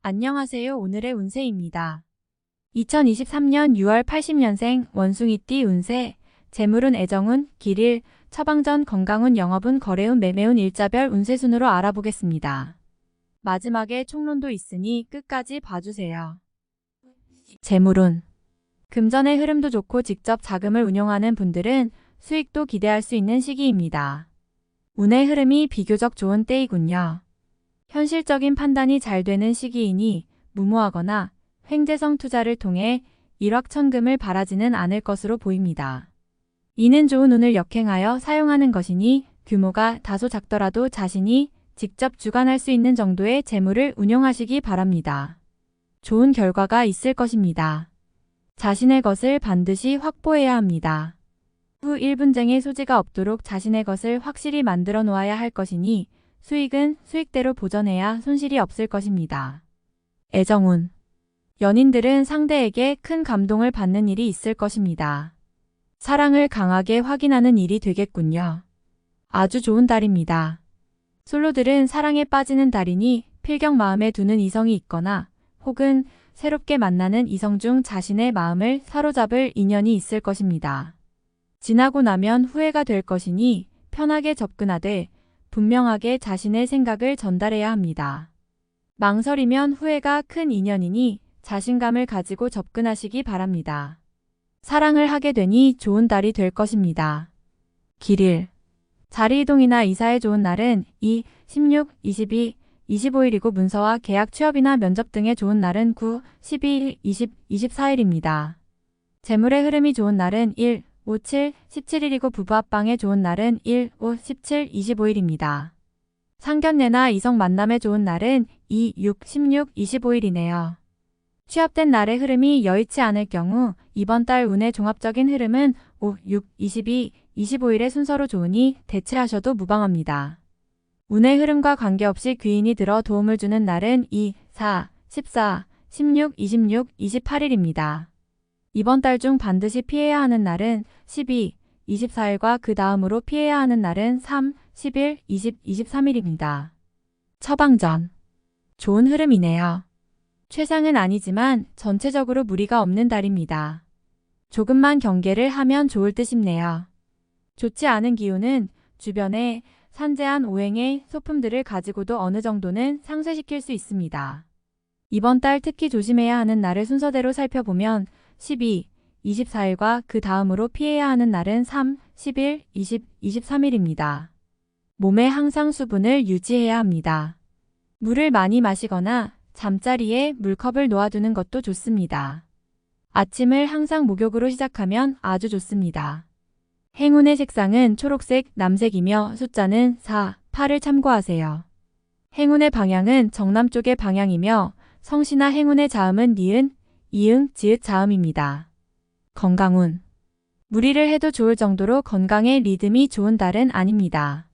안녕하세요. 오늘의 운세입니다. 2023년 6월 80년생 원숭이띠 운세, 재물운 애정운, 길일, 처방전 건강운, 영업운, 거래운, 매매운, 일자별 운세 순으로 알아보겠습니다. 마지막에 총론도 있으니 끝까지 봐주세요. 재물운. 금전의 흐름도 좋고 직접 자금을 운용하는 분들은 수익도 기대할 수 있는 시기입니다. 운의 흐름이 비교적 좋은 때이군요. 현실적인 판단이 잘 되는 시기이니 무모하거나 횡재성 투자를 통해 일확천금을 바라지는 않을 것으로 보입니다. 이는 좋은 운을 역행하여 사용하는 것이니 규모가 다소 작더라도 자신이 직접 주관할 수 있는 정도의 재물을 운용하시기 바랍니다. 좋은 결과가 있을 것입니다. 자신의 것을 반드시 확보해야 합니다. 후 1분쟁의 소지가 없도록 자신의 것을 확실히 만들어 놓아야 할 것이니 수익은 수익대로 보전해야 손실이 없을 것입니다. 애정운. 연인들은 상대에게 큰 감동을 받는 일이 있을 것입니다. 사랑을 강하게 확인하는 일이 되겠군요. 아주 좋은 달입니다. 솔로들은 사랑에 빠지는 달이니 필경 마음에 두는 이성이 있거나 혹은 새롭게 만나는 이성 중 자신의 마음을 사로잡을 인연이 있을 것입니다. 지나고 나면 후회가 될 것이니 편하게 접근하되 분명하게 자신의 생각을 전달해야 합니다. 망설이면 후회가 큰 인연이니 자신감을 가지고 접근하시기 바랍니다. 사랑을 하게 되니 좋은 달이 될 것입니다. 길일. 자리이동이나 이사에 좋은 날은 2, 16, 22, 25일이고 문서와 계약 취업이나 면접 등에 좋은 날은 9, 12일, 20, 24일입니다. 재물의 흐름이 좋은 날은 1, 5, 7, 17일이고 부부합방에 좋은 날은 1, 5, 17, 25일입니다. 상견례나 이성 만남에 좋은 날은 2, 6, 16, 25일이네요. 취업된 날의 흐름이 여의치 않을 경우 이번 달 운의 종합적인 흐름은 5, 6, 22, 25일의 순서로 좋으니 대체하셔도 무방합니다. 운의 흐름과 관계없이 귀인이 들어 도움을 주는 날은 2, 4, 14, 16, 26, 28일입니다. 이번 달 중 반드시 피해야 하는 날은 12, 24일과 그 다음으로 피해야 하는 날은 3, 11, 20, 23일입니다. 처방전. 좋은 흐름이네요. 최상은 아니지만 전체적으로 무리가 없는 달입니다. 조금만 경계를 하면 좋을 듯 싶네요. 좋지 않은 기운은 주변에 산재한 오행의 소품들을 가지고도 어느 정도는 상쇄시킬 수 있습니다. 이번 달 특히 조심해야 하는 날을 순서대로 살펴보면 12, 24일과 그 다음으로 피해야 하는 날은 3, 11, 20, 23일입니다. 몸에 항상 수분을 유지해야 합니다. 물을 많이 마시거나 잠자리에 물컵을 놓아두는 것도 좋습니다. 아침을 항상 목욕으로 시작하면 아주 좋습니다. 행운의 색상은 초록색, 남색이며 숫자는 4, 8을 참고하세요. 행운의 방향은 정남쪽의 방향이며 성씨나 행운의 자음은 니은, 이응, 지읒 자음입니다. 건강운. 무리를 해도 좋을 정도로 건강의 리듬이 좋은 달은 아닙니다.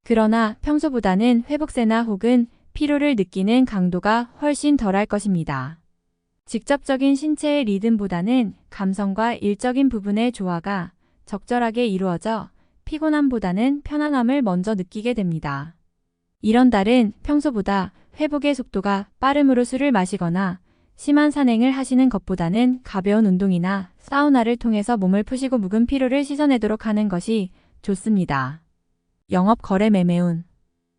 그러나 평소보다는 회복세나 혹은 피로를 느끼는 강도가 훨씬 덜할 것입니다. 직접적인 신체의 리듬보다는 감성과 일적인 부분의 조화가 적절하게 이루어져 피곤함보다는 편안함을 먼저 느끼게 됩니다. 이런 달은 평소보다 회복의 속도가 빠름으로 술을 마시거나 심한 산행을 하시는 것보다는 가벼운 운동이나 사우나를 통해서 몸을 푸시고 묵은 피로를 씻어내도록 하는 것이 좋습니다. 영업 거래 매매운.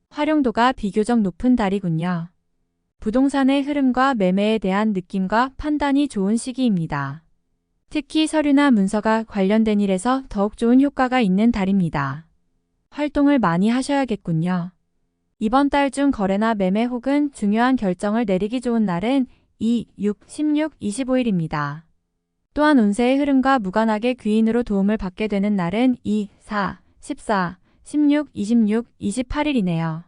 활용도가 비교적 높은 달이군요. 부동산의 흐름과 매매에 대한 느낌과 판단이 좋은 시기입니다. 특히 서류나 문서가 관련된 일에서 더욱 좋은 효과가 있는 달입니다. 활동을 많이 하셔야겠군요. 이번 달 중 거래나 매매 혹은 중요한 결정을 내리기 좋은 날은 2, 6, 16, 25일입니다. 또한 운세의 흐름과 무관하게 귀인으로 도움을 받게 되는 날은 2, 4, 14, 16, 26, 28일이네요.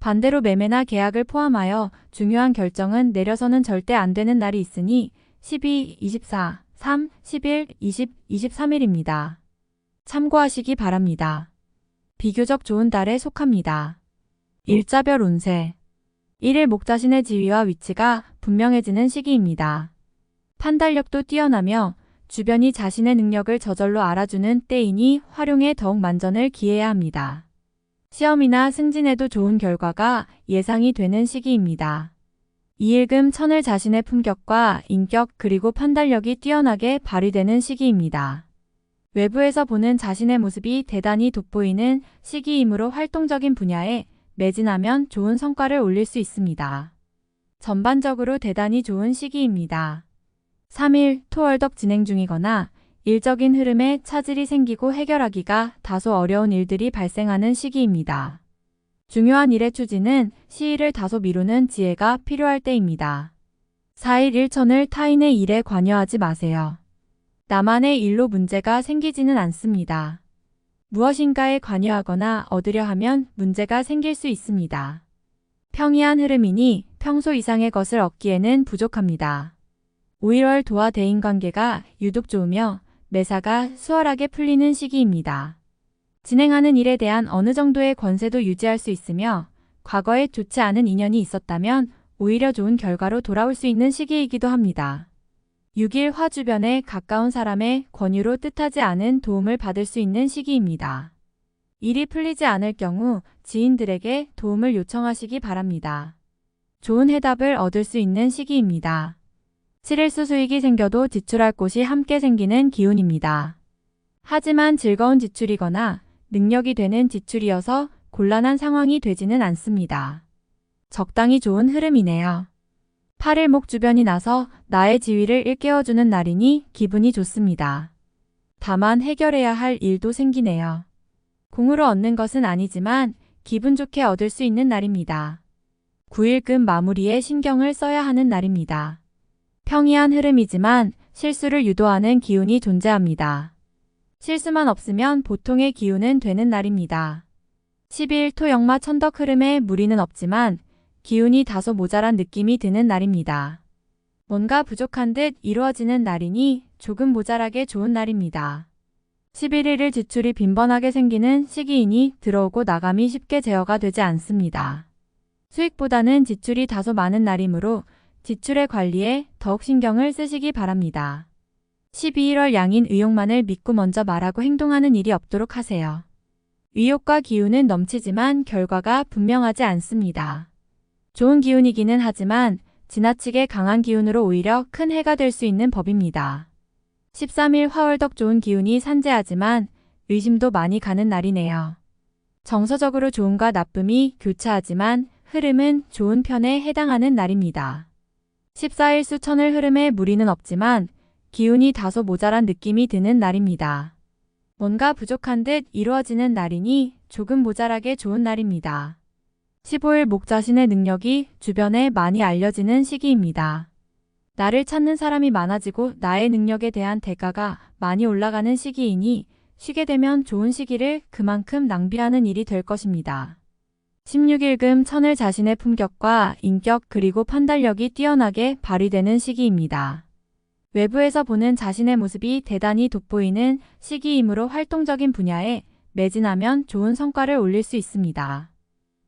반대로 매매나 계약을 포함하여 중요한 결정은 내려서는 절대 안 되는 날이 있으니 12, 24, 3, 11, 20, 23일입니다. 참고하시기 바랍니다. 비교적 좋은 달에 속합니다. 일자별 운세. 1일 목자신의 지위와 위치가 분명해지는 시기입니다. 판단력도 뛰어나며 주변이 자신의 능력을 저절로 알아주는 때이니 활용에 더욱 만전을 기해야 합니다. 시험이나 승진에도 좋은 결과가 예상이 되는 시기입니다. 이일금 천을 자신의 품격과 인격 그리고 판단력이 뛰어나게 발휘되는 시기입니다. 외부에서 보는 자신의 모습이 대단히 돋보이는 시기이므로 활동적인 분야에 매진하면 좋은 성과를 올릴 수 있습니다. 전반적으로 대단히 좋은 시기입니다. 3일 토월덕 진행 중이거나 일적인 흐름에 차질이 생기고 해결하기가 다소 어려운 일들이 발생하는 시기입니다. 중요한 일의 추진은 시일을 다소 미루는 지혜가 필요할 때입니다. 4일 일천을 타인의 일에 관여하지 마세요. 나만의 일로 문제가 생기지는 않습니다. 무엇인가에 관여하거나 얻으려 하면 문제가 생길 수 있습니다. 평이한 흐름이니 평소 이상의 것을 얻기에는 부족합니다. 5일월 도와 대인관계가 유독 좋으며 매사가 수월하게 풀리는 시기입니다. 진행하는 일에 대한 어느 정도의 권세도 유지할 수 있으며 과거에 좋지 않은 인연이 있었다면 오히려 좋은 결과로 돌아올 수 있는 시기이기도 합니다. 6일 화 주변에 가까운 사람의 권유로 뜻하지 않은 도움을 받을 수 있는 시기입니다. 일이 풀리지 않을 경우 지인들에게 도움을 요청하시기 바랍니다. 좋은 해답을 얻을 수 있는 시기입니다. 7일 수수익이 생겨도 지출할 곳이 함께 생기는 기운입니다. 하지만 즐거운 지출이거나 능력이 되는 지출이어서 곤란한 상황이 되지는 않습니다. 적당히 좋은 흐름이네요. 8일 목 주변이 나서 나의 지위를 일깨워주는 날이니 기분이 좋습니다. 다만 해결해야 할 일도 생기네요. 공으로 얻는 것은 아니지만 기분 좋게 얻을 수 있는 날입니다. 9일금 마무리에 신경을 써야 하는 날입니다. 평이한 흐름이지만 실수를 유도하는 기운이 존재합니다. 실수만 없으면 보통의 기운은 되는 날입니다. 12일 토역마 천덕 흐름에 무리는 없지만 기운이 다소 모자란 느낌이 드는 날입니다. 뭔가 부족한 듯 이루어지는 날이니 조금 모자라게 좋은 날입니다. 11일을 지출이 빈번하게 생기는 시기이니 들어오고 나감이 쉽게 제어가 되지 않습니다. 수익보다는 지출이 다소 많은 날이므로 지출의 관리에 더욱 신경을 쓰시기 바랍니다. 12일월 양인 의욕만을 믿고 먼저 말하고 행동하는 일이 없도록 하세요. 의욕과 기운은 넘치지만 결과가 분명하지 않습니다. 좋은 기운이기는 하지만 지나치게 강한 기운으로 오히려 큰 해가 될 수 있는 법입니다. 13일 화월덕 좋은 기운이 산재하지만 의심도 많이 가는 날이네요. 정서적으로 좋음과 나쁨이 교차하지만 흐름은 좋은 편에 해당하는 날입니다. 14일 수천을 흐름에 무리는 없지만 기운이 다소 모자란 느낌이 드는 날입니다. 뭔가 부족한 듯 이루어지는 날이니 조금 모자라게 좋은 날입니다. 15일 목 자신의 능력이 주변에 많이 알려지는 시기입니다. 나를 찾는 사람이 많아지고 나의 능력에 대한 대가가 많이 올라가는 시기이니 쉬게 되면 좋은 시기를 그만큼 낭비하는 일이 될 것입니다. 16일금 천을 자신의 품격과 인격 그리고 판단력이 뛰어나게 발휘되는 시기입니다. 외부에서 보는 자신의 모습이 대단히 돋보이는 시기이므로 활동적인 분야에 매진하면 좋은 성과를 올릴 수 있습니다.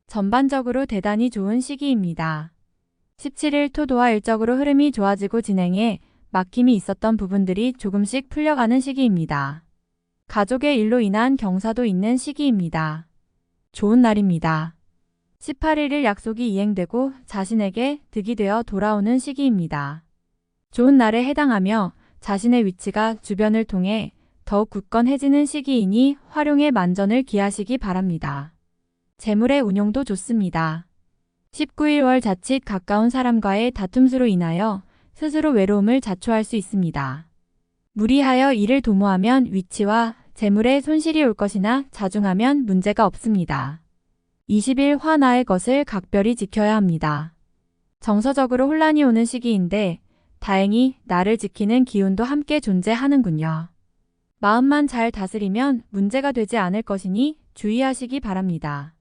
전반적으로 대단히 좋은 시기입니다. 17일 토도와 일적으로 흐름이 좋아지고 진행에 막힘이 있었던 부분들이 조금씩 풀려가는 시기입니다. 가족의 일로 인한 경사도 있는 시기입니다. 좋은 날입니다. 18일일 약속이 이행되고 자신에게 득이 되어 돌아오는 시기입니다. 좋은 날에 해당하며 자신의 위치가 주변을 통해 더욱 굳건해지는 시기이니 활용에 만전을 기하시기 바랍니다. 재물의 운용도 좋습니다. 19일월 자칫 가까운 사람과의 다툼수로 인하여 스스로 외로움을 자초할 수 있습니다. 무리하여 일을 도모하면 위치와 재물에 손실이 올 것이나 자중하면 문제가 없습니다. 20일 화 나의 것을 각별히 지켜야 합니다. 정서적으로 혼란이 오는 시기인데 다행히 나를 지키는 기운도 함께 존재하는군요. 마음만 잘 다스리면 문제가 되지 않을 것이니 주의하시기 바랍니다.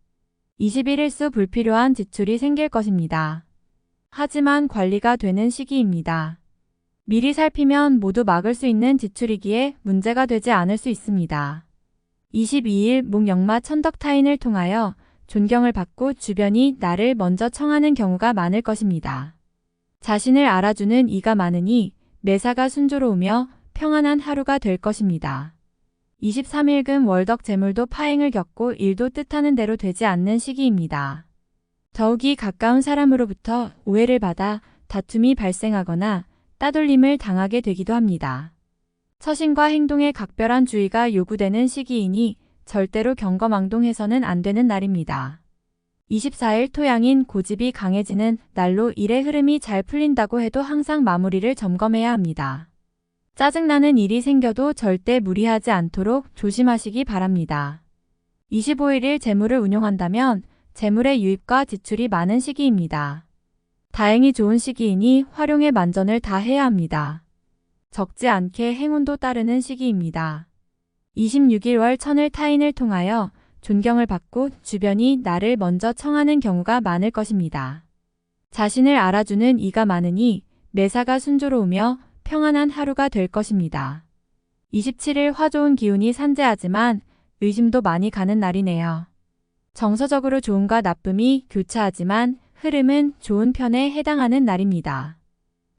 21일수 불필요한 지출이 생길 것입니다. 하지만 관리가 되는 시기입니다. 미리 살피면 모두 막을 수 있는 지출이기에 문제가 되지 않을 수 있습니다. 22일 목역마 천덕 타인을 통하여 존경을 받고 주변이 나를 먼저 청하는 경우가 많을 것입니다. 자신을 알아주는 이가 많으니 매사가 순조로우며 평안한 하루가 될 것입니다. 23일금 월덕 재물도 파행을 겪고 일도 뜻하는 대로 되지 않는 시기입니다. 더욱이 가까운 사람으로부터 오해를 받아 다툼이 발생하거나 따돌림을 당하게 되기도 합니다. 처신과 행동에 각별한 주의가 요구되는 시기이니 절대로 경거망동해서는 안 되는 날입니다. 24일 토양인 고집이 강해지는 날로 일의 흐름이 잘 풀린다고 해도 항상 마무리를 점검해야 합니다. 짜증나는 일이 생겨도 절대 무리하지 않도록 조심하시기 바랍니다. 25일일 재물을 운용한다면 재물의 유입과 지출이 많은 시기입니다. 다행히 좋은 시기이니 활용의 만전을 다 해야 합니다. 적지 않게 행운도 따르는 시기입니다. 26일 월 천을 타인을 통하여 존경을 받고 주변이 나를 먼저 청하는 경우가 많을 것입니다. 자신을 알아주는 이가 많으니 매사가 순조로우며 평안한 하루가 될 것입니다. 27일 화 좋은 기운이 산재하지만 의심도 많이 가는 날이네요. 정서적으로 좋음과 나쁨이 교차하지만 흐름은 좋은 편에 해당하는 날입니다.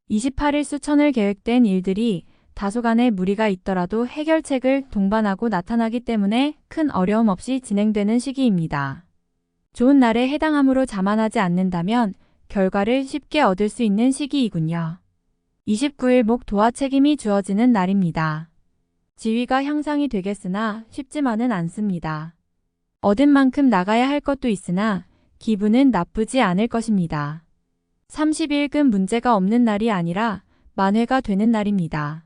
28일 수천을 계획된 일들이 다소간의 무리가 있더라도 해결책을 동반하고 나타나기 때문에 큰 어려움 없이 진행되는 시기입니다. 좋은 날에 해당하므로 자만하지 않는다면 결과를 쉽게 얻을 수 있는 시기이군요. 29일 목 도와 책임이 주어지는 날입니다. 지위가 향상이 되겠으나 쉽지만은 않습니다. 얻은 만큼 나가야 할 것도 있으나 기분은 나쁘지 않을 것입니다. 30일금 문제가 없는 날이 아니라 만회가 되는 날입니다.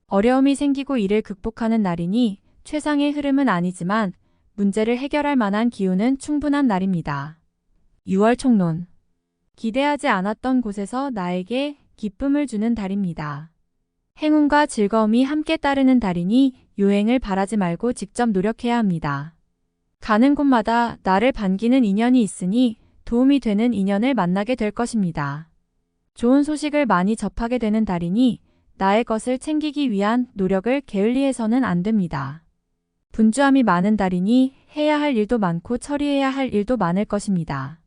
어려움이 생기고 이를 극복하는 날이니 최상의 흐름은 아니지만 문제를 해결할 만한 기운은 충분한 날입니다. 6월 총론. 기대하지 않았던 곳에서 나에게 기쁨을 주는 달입니다. 행운과 즐거움이 함께 따르는 달이니 요행을 바라지 말고 직접 노력해야 합니다. 가는 곳마다 나를 반기는 인연이 있으니 도움이 되는 인연을 만나게 될 것입니다. 좋은 소식을 많이 접하게 되는 달이니 나의 것을 챙기기 위한 노력을 게을리해서는 안 됩니다. 분주함이 많은 달이니 해야 할 일도 많고 처리해야 할 일도 많을 것입니다.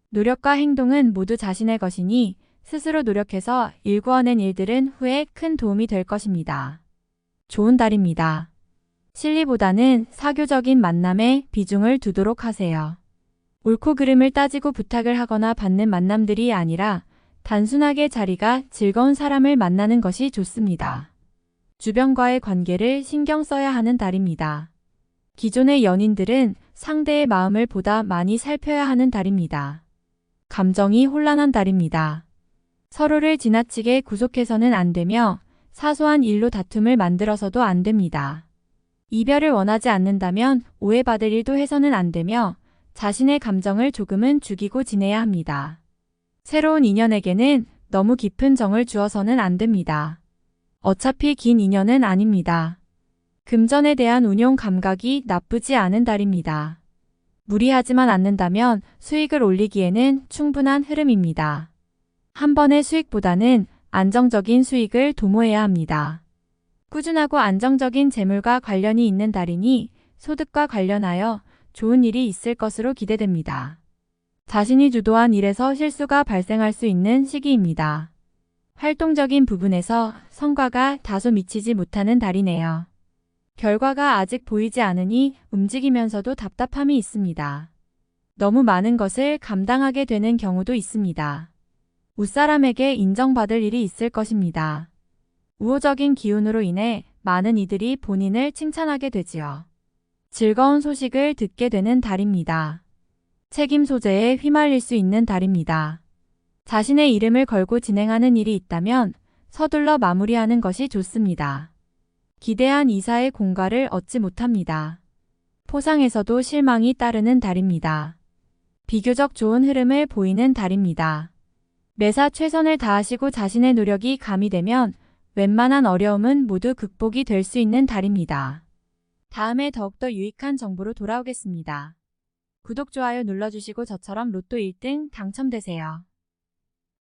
노력과 행동은 모두 자신의 것이니 스스로 노력해서 일구어낸 일들은 후에 큰 도움이 될 것입니다. 좋은 달입니다. 실리보다는 사교적인 만남에 비중을 두도록 하세요. 옳고 그름을 따지고 부탁을 하거나 받는 만남들이 아니라 단순하게 자리가 즐거운 사람을 만나는 것이 좋습니다. 주변과의 관계를 신경 써야 하는 달입니다. 기존의 연인들은 상대의 마음을 보다 많이 살펴야 하는 달입니다. 감정이 혼란한 달입니다. 서로를 지나치게 구속해서는 안 되며 사소한 일로 다툼을 만들어서도 안 됩니다. 이별을 원하지 않는다면 오해받을 일도 해서는 안 되며 자신의 감정을 조금은 죽이고 지내야 합니다. 새로운 인연에게는 너무 깊은 정을 주어서는 안 됩니다. 어차피 긴 인연은 아닙니다. 금전에 대한 운용 감각이 나쁘지 않은 달입니다. 무리하지만 않는다면 수익을 올리기에는 충분한 흐름입니다. 한 번의 수익보다는 안정적인 수익을 도모해야 합니다. 꾸준하고 안정적인 재물과 관련이 있는 달이니 소득과 관련하여 좋은 일이 있을 것으로 기대됩니다. 자신이 주도한 일에서 실수가 발생할 수 있는 시기입니다. 활동적인 부분에서 성과가 다소 미치지 못하는 달이네요. 결과가 아직 보이지 않으니 움직이면서도 답답함이 있습니다. 너무 많은 것을 감당하게 되는 경우도 있습니다. 윗사람에게 인정받을 일이 있을 것입니다. 우호적인 기운으로 인해 많은 이들이 본인을 칭찬하게 되지요. 즐거운 소식을 듣게 되는 달입니다. 책임 소재에 휘말릴 수 있는 달입니다. 자신의 이름을 걸고 진행하는 일이 있다면 서둘러 마무리하는 것이 좋습니다. 기대한 이사의 공과를 얻지 못합니다. 포상에서도 실망이 따르는 달입니다. 비교적 좋은 흐름을 보이는 달입니다. 매사 최선을 다하시고 자신의 노력이 가미되면 웬만한 어려움은 모두 극복이 될 수 있는 달입니다. 다음에 더욱더 유익한 정보로 돌아오겠습니다. 구독, 좋아요 눌러주시고 저처럼 로또 1등 당첨되세요.